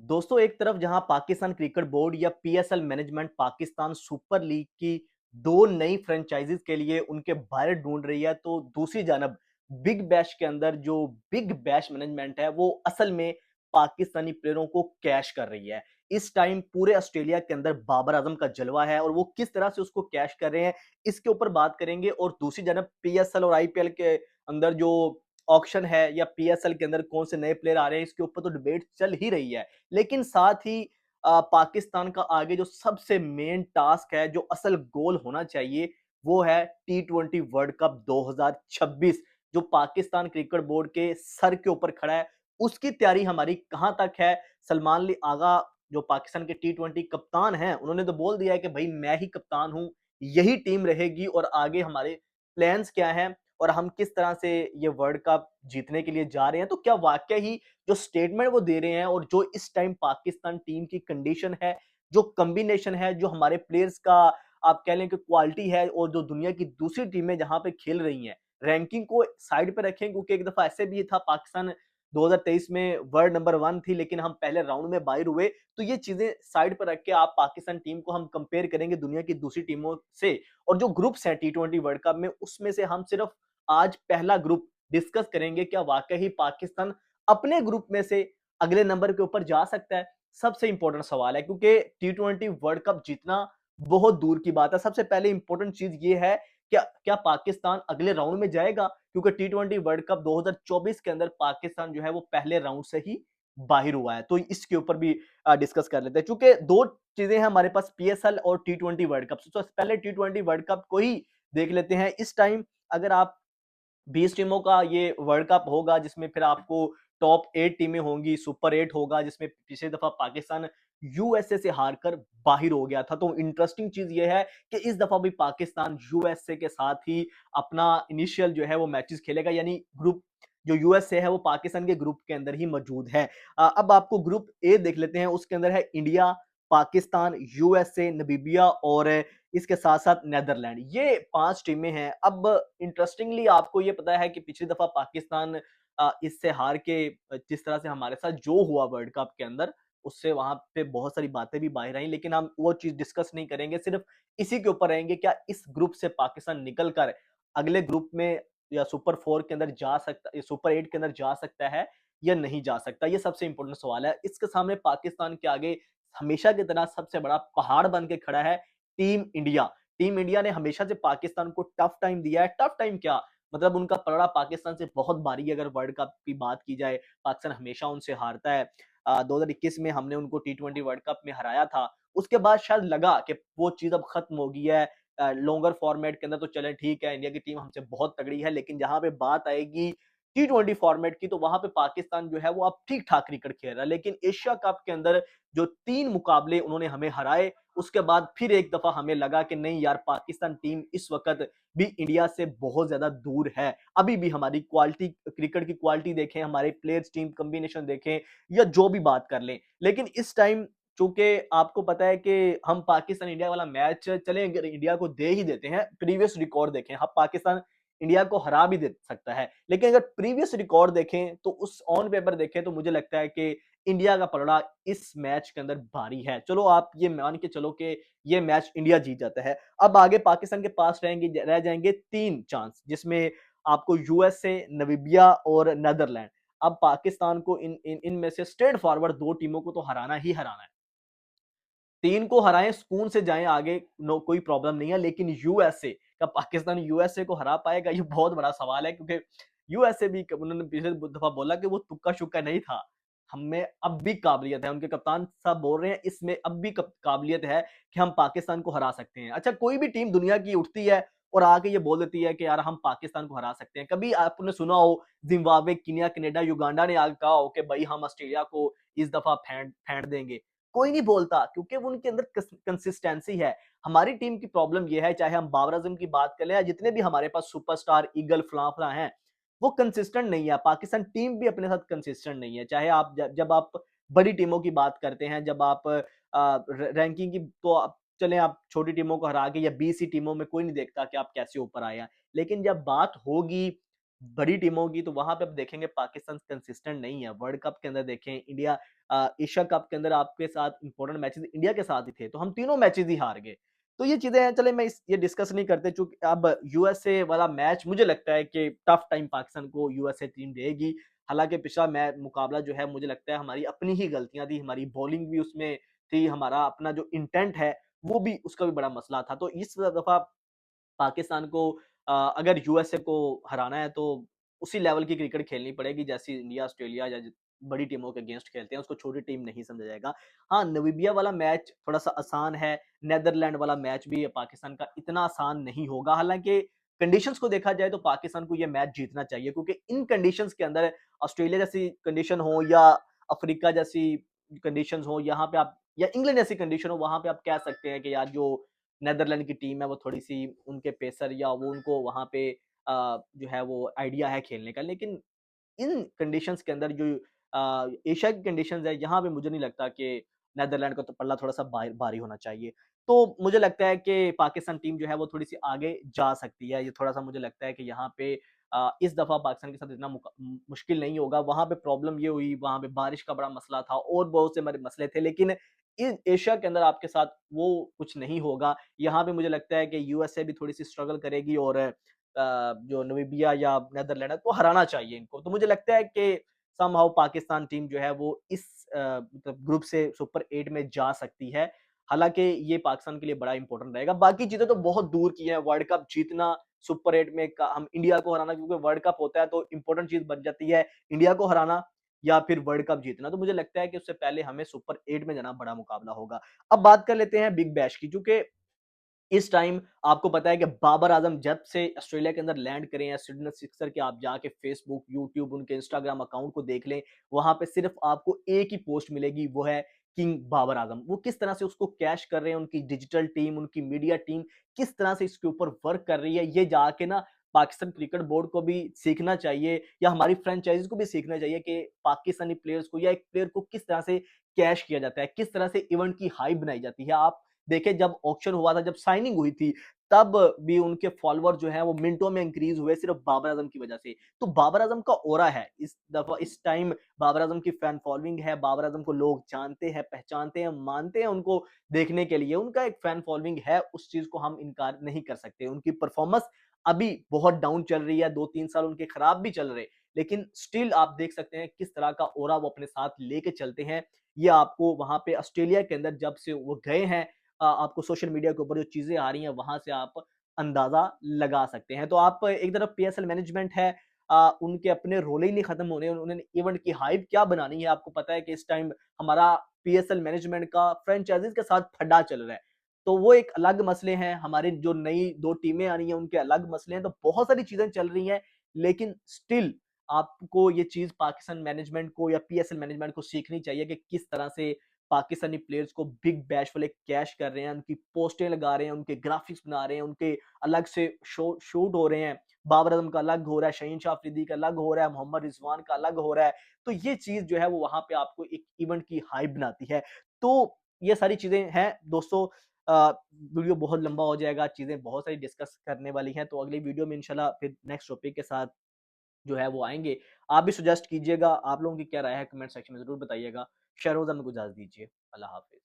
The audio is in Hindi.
दोस्तों एक तरफ जहां पाकिस्तान क्रिकेट बोर्ड या PSL management Pakistan super league की दो नई फ्रेंचाइजीज के लिए उनके बायर ढूंढ रही है, तो दूसरी जानब बिग बैश के अंदर जो बिग बैश मैनेजमेंट है वो असल में पाकिस्तानी प्लेयरों को कैश कर रही है। इस टाइम पूरे ऑस्ट्रेलिया के अंदर बाबर आजम का जलवा है और वो किस तरह से उसको कैश कर रहे हैं, इसके ऊपर बात करेंगे। और दूसरी जानब पीएसएल और आईपीएल के अंदर जो ऑक्शन है या पीएसएल के अंदर कौन से नए प्लेयर आ रहे हैं, इसके ऊपर तो डिबेट चल ही रही है। लेकिन साथ ही पाकिस्तान का आगे जो सबसे मेन टास्क है, जो असल गोल होना चाहिए, वो है टी20 वर्ल्ड कप 2026 जो पाकिस्तान क्रिकेट बोर्ड के सर के ऊपर खड़ा है। उसकी तैयारी हमारी कहां तक है? सलमान अली आगा जो पाकिस्तान के टी20 कप्तान हैं, उन्होंने तो बोल दिया है कि भाई मैं ही कप्तान हूं, यही टीम रहेगी और आगे हमारे प्लान्स क्या हैं और हम किस तरह से ये वर्ल्ड कप जीतने के लिए जा रहे हैं। तो क्या वाकई ही जो स्टेटमेंट वो दे रहे हैं और जो इस टाइम पाकिस्तान टीम की कंडीशन है, जो कॉम्बिनेशन है, जो हमारे प्लेयर्स का आप कह लें कि क्वालिटी है और जो दुनिया की दूसरी टीमें जहां पे खेल रही हैं, रैंकिंग को साइड पे रखें क्योंकि एक दफा ऐसे भी था पाकिस्तान 2023 में वर्ल्ड नंबर 1 थी लेकिन हम पहले राउंड में बाहर हुए। तो ये चीजें साइड पर रख के आप पाकिस्तान टीम को हम कंपेयर करेंगे दुनिया की दूसरी टीमों से, और जो ग्रुप्स हैं टी20 वर्ल्ड कप में उसमें से हम सिर्फ आज पहला ग्रुप डिस्कस करेंगे। क्या वाकई ही पाकिस्तान अपने ग्रुप में से अगले नंबर के ऊपर जा सकता है? सबसे इंपॉर्टेंट सवाल है क्योंकि टी20 वर्ल्ड कप जीतना बहुत दूर की बात है। सबसे पहले इंपॉर्टेंट चीज ये है, क्या क्या पाकिस्तान अगले राउंड में जाएगा? क्योंकि टी20 वर्ल्ड कप 2024 के अंदर पाकिस्तान जो है वो पहले राउंड से ही बाहर हुआ है। तो इसके ऊपर भी डिस्कस कर लेते हैं। चूंकि दो चीजें हैं हमारे पास, पीएसएल और टी20 वर्ल्ड कप। तो पहले टी20 वर्ल्ड कप को ही देख लेते हैं। इस टाइम अगर आप 20 टीमों का ये वर्ल्ड कप होगा जिसमें फिर आपको टॉप 8 टीमें होंगी, सुपर 8 होगा जिसमें पिछली दफा पाकिस्तान यूएसए से हारकर बाहर हो गया था। तो इंटरेस्टिंग चीज ये है कि इस दफा भी पाकिस्तान यूएसए के साथ ही अपना इनिशियल जो है वो मैचेस खेलेगा, यानी ग्रुप जो यूएसए है वो पाकिस्तान के ग्रुप के अंदर ही मौजूद है। अब आपको ग्रुप ए देख लेते हैं। उसके अंदर है इंडिया, पाकिस्तान, यूएसए, नमीबिया और इसके साथ-साथ नीदरलैंड। ये 5 टीमें हैं। अब इंटरेस्टिंगली आपको ये पता है कि पिछली दफ़ा पाकिस्तान इससे हार के जिस तरह से हमारे साथ जो हुआ वर्ल्ड कप के अंदर, उससे वहाँ पे बहुत सारी बातें भी बाहर आई। लेकिन हम वो चीज़ डिस्कस नहीं करेंगे, सिर्फ़ इसी के ऊपर रहेंगे, क्या इस ग्रुप से पाकिस्तान निकल कर अगले ग्रुप में या सुपर 4 के अंदर जा सकता या सुपर 8 के अंदर जा सकता है या नहीं जा सकता? ये सबसे इंपॉर्टेंट सवाल है। इसके सामने पाकिस्तान के आगे हमेशा की तरह सबसे बड़ा पहाड़ बन के खड़ा है टीम इंडिया। टीम इंडिया ने हमेशा से पाकिस्तान को टफ टाइम दिया है। टफ टाइम क्या, मतलब उनका पलड़ा पाकिस्तान से बहुत भारी है। अगर वर्ल्ड कप की बात की जाए, पाकिस्तान हमेशा उनसे हारता है। 2021 में हमने उनको टी20 वर्ल्ड कप में हराया था। उसके बाद शायद लगा कि वो चीज़ अब खत्म हो गई है। लॉन्गर फॉर्मेट के अंदर तो चले ठीक है, इंडिया की टीम हमसे बहुत तगड़ी है, लेकिन जहाँ पे बात आएगी टी20 फॉर्मेट की, तो वहाँ पे पाकिस्तान जो है वो अब ठीक-ठाक क्रिकेट खेल रहा है। लेकिन एशिया कप के अंदर जो 3 मुकाबले उन्होंने हमें हराए, उसके बाद फिर एक दफा हमें लगा कि नहीं यार, पाकिस्तान टीम इस वक्त भी इंडिया से बहुत ज्यादा दूर है। अभी भी हमारी क्वालिटी, क्रिकेट की क्वालिटी देखें, हमारे प्लेयर्स टीम कॉम्बिनेशन देखें या जो भी बात कर लें, लेकिन इस टाइम चूंकि आपको पता है कि हम पाकिस्तान इंडिया वाला मैच चले अगर इंडिया को दे ही देते हैं, प्रीवियस रिकॉर्ड देखें, हम पाकिस्तान इंडिया को हरा भी दे सकता है। लेकिन अगर प्रीवियस रिकॉर्ड देखें तो उस ऑन पेपर देखें तो मुझे लगता है कि इंडिया का पलड़ा इस मैच के अंदर भारी है। चलो आप ये मान के चलो कि ये मैच इंडिया जीत जाता है। अब आगे पाकिस्तान के पास रह जाएंगे 3 चांस, जिसमें आपको यूएसए, नामीबिया और नीदरलैंड। अब पाकिस्तान को इनमें से स्ट्रेट फॉरवर्ड 2 टीमों को तो हराना ही हराना है। 3 को हराएं, सुकून से जाएं आगे, नो कोई प्रॉब्लम नहीं है। लेकिन यूएसए, क्या पाकिस्तान यूएसए को हरा पाएगा? ये बहुत बड़ा सवाल है क्योंकि यूएसए भी उन्होंने पिछले दफा बोला कि वो तुक्का शुक्का नहीं था। हमें अब भी काबिलियत है, उनके कप्तान साहब बोल रहे हैं इसमें अब भी काबिलियत है कि हम पाकिस्तान को हरा सकते हैं। अच्छा, कोई भी टीम दुनिया की उठती है और आके ये बोल देती है कि यार हम पाकिस्तान को हरा सकते हैं। कभी आपने सुना हो जिम्बाब्वे, केन्या, कनाडा, युगांडा ने आगे कहा हो कि भाई हम ऑस्ट्रेलिया को इस दफा फेंट फेंट देंगे? कोई नहीं बोलता क्योंकि वो उनके अंदर कंसिस्टेंसी है। हमारी टीम की प्रॉब्लम ये है, चाहे हम बाबर आजम की बात कर लें या जितने भी हमारे पास सुपरस्टार ईगल फलां हैं, वो कंसिस्टेंट नहीं है। पाकिस्तान टीम भी अपने साथ कंसिस्टेंट नहीं है। चाहे आप जब आप बड़ी टीमों की बात करते हैं, जब आप रैंकिंग की, तो आप चलें, आप छोटी टीमों को हरा के या बीसी टीमों में कोई नहीं देखता कि आप कैसे ऊपर आए हैं। लेकिन जब बात होगी बड़ी टीमों की, तो वहाँ पे आप देखेंगे पाकिस्तान कंसिस्टेंट नहीं है। वर्ल्ड कप के अंदर देखें इंडिया एशिया कप के अंदर आपके साथ इंपॉर्टेंट मैचेज़ इंडिया के साथ ही थे, तो हम तीनों मैचेज़ ही हार गए। तो ये चीज़ें हैं, चलें मैं इस ये डिस्कस नहीं करते चूँकि अब यूएसए वाला मैच मुझे लगता है कि टफ टाइम पाकिस्तान को यूएसए टीम देगी। हालाँकि पिछला मुकाबला जो है मुझे लगता है हमारी अपनी ही गलतियाँ थी, हमारी बॉलिंग भी उसमें थी, हमारा अपना जो इंटेंट है, वो भी उसका भी बड़ा मसला था। तो इस दफ़ा पाकिस्तान को अगर यूएसए को हराना है तो उसी लेवल की क्रिकेट खेलनी पड़ेगी जैसी इंडिया, ऑस्ट्रेलिया या ज बड़ी टीमों के अगेंस्ट खेलते हैं, उसको छोटी टीम नहीं समझा जाएगा। हाँ, नामीबिया वाला मैच थोड़ा-सा आसान है, नीदरलैंड वाला मैच भी पाकिस्तान का इतना आसान नहीं होगा। हालाँकि कंडीशंस को देखा जाए तो पाकिस्तान को ये मैच जीतना चाहिए क्योंकि इन कंडीशंस के अंदर ऑस्ट्रेलिया जैसी कंडीशन हो या अफ्रीका जैसी कंडीशंस हो, यहाँ पे आप या इंग्लैंड जैसी कंडीशन हो, वहाँ पे आप कह सकते हैं कि यार जो नीदरलैंड की टीम है वो थोड़ी-सी उनके पेसर या वो उनको वहाँ पे जो है वो आइडिया है खेलने का। लेकिन इन कंडीशंस के अंदर जो एशिया की कंडीशंस है, यहाँ पे मुझे नहीं लगता कि नीदरलैंड का तो पल्ला थोड़ा-सा भारी होना चाहिए। तो मुझे लगता है कि पाकिस्तान टीम जो है वो थोड़ी-सी आगे जा सकती है। ये थोड़ा-सा मुझे लगता है कि यहाँ पे इस दफ़ा पाकिस्तान के साथ इतना मुश्किल नहीं होगा। वहाँ पे प्रॉब्लम ये हुई, वहाँ पे बारिश का बड़ा मसला था और बहुत से मसले थे, लेकिन इस एशिया के अंदर आपके साथ वो कुछ नहीं होगा। यहाँ पे मुझे लगता है कि यूएसए भी थोड़ी-सी स्ट्रगल करेगी और जो नामीबिया या नीदरलैंड है, तो हराना चाहिए इनको। तो मुझे लगता है कि समहाउ पाकिस्तान टीम जो है वो इस मतलब ग्रुप से सुपर 8 में जा सकती है। हालाँकि ये पाकिस्तान के लिए बड़ा इम्पोर्टेंट रहेगा। बाकी चीज़ें तो बहुत दूर की हैं, वर्ल्ड कप जीतना, सुपर 8 में का हम इंडिया को हराना क्योंकि वर्ल्ड कप होता है तो इम्पोर्टेंट चीज़ बन जाती है इंडिया को हराना या फिर वर्ल्ड कप जीतना। तो मुझे लगता है कि उससे पहले हमें सुपर 8 में जाना बड़ा मुकाबला होगा। अब बात कर लेते हैं बिग बैश की, चूँकि इस टाइम आपको पता है कि बाबर आज़म जब से ऑस्ट्रेलिया के अंदर लैंड करे हैं, सिडनी सिक्सर के आप जाके फेसबुक, यूट्यूब, उनके इंस्टाग्राम अकाउंट को देख लें, वहाँ पे सिर्फ़ आपको एक ही पोस्ट मिलेगी, वो है किंग बाबर आज़म। वो किस तरह से उसको कैश कर रहे हैं, उनकी डिजिटल टीम, उनकी मीडिया टीम किस तरह से इसके ऊपर वर्क कर रही है, ये जाके ना पाकिस्तान क्रिकेट बोर्ड को भी सीखना चाहिए या हमारी फ्रेंचाइज़ी को भी सीखना चाहिए कि पाकिस्तानी प्लेयर्स को या एक प्लेयर को किस तरह से कैश किया जाता है, किस तरह इस इवेंट की हाइप बनाई जाती है। आप देखिए जब ऑक्शन हुआ था, जब साइनिंग हुई थी, तब भी उनके फॉलोवर जो हैं वो मिनटों में इंक्रीज़ हुए सिर्फ़ बाबर आज़म की वजह से। तो बाबर आज़म का ऑरा है, इस दफ़ा इस टाइम बाबर आज़म की फैन फॉलोइंग है, बाबर आज़म को लोग जानते हैं, पहचानते हैं, मानते हैं उनको देखने के लिए। उनका एक फैन फॉलोइंग है, उस चीज़ को हम इनकार नहीं कर सकते। उनकी परफ़ॉर्मेंस अभी बहुत डाउन चल रही है, 2-3 साल उनके खराब भी चल रहे, लेकिन स्टिल आप देख सकते हैं किस तरह का ऑरा वो अपने साथ लेके चलते हैं। ये आपको वहाँ पे ऑस्ट्रेलिया के अंदर जब से वो गए हैं आपको सोशल मीडिया के ऊपर जो चीज़ें आ रही हैं, वहाँ से आप अंदाज़ा लगा सकते हैं। तो आप एक तरफ पीएसएल मैनेजमेंट है उनके अपने रोल ही नहीं खत्म होने, उन्होंने इवेंट की हाइप क्या बनानी है, आपको पता है कि इस टाइम हमारा पीएसएल मैनेजमेंट का फ्रैंचाइज़ीज़ के साथ फड्डा चल रहा है। तो वो एक अलग मसले हैं, हमारी जो नई 2 टीमें आ रही हैं, उनके अलग मसले हैं, तो बहुत सारी चीज़ें चल रही हैं, लेकिन स्टिल आपको ये चीज़ पाकिस्तान मैनेजमेंट को या पीएसएल मैनेजमेंट को सीखनी चाहिए कि किस तरह से पाकिस्तानी प्लेयर्स को बिग बैश वाले कैश कर रहे हैं, उनकी पोस्टें लगा रहे हैं, उनके ग्राफिक्स बना रहे हैं, उनके अलग से शूट हो रहे हैं। बाबर आज़म का अलग हो रहा है, शहीन शाह अफरीदी का अलग हो रहा है, मोहम्मद रिज़वान का अलग हो रहा है। तो ये चीज़ जो है वो वहाँ पे आपको एक इवेंट की हाइप बनाती है। तो ये सारी चीज़ें हैं दोस्तों वीडियो बहुत लंबा हो जाएगा, चीज़ें बहुत सारी डिस्कस करने वाली हैं, तो अगली वीडियो में इंशाल्लाह फिर नेक्स्ट टॉपिक के साथ जो है वो आएँगे। आप भी सजेस्ट कीजिएगा, आप लोगों की क्या राय है कमेंट सेक्शन में ज़रूर बताइएगा। शहरोज़ हमें को इजाज़त दीजिए। अल्लाह हाफ़िज़।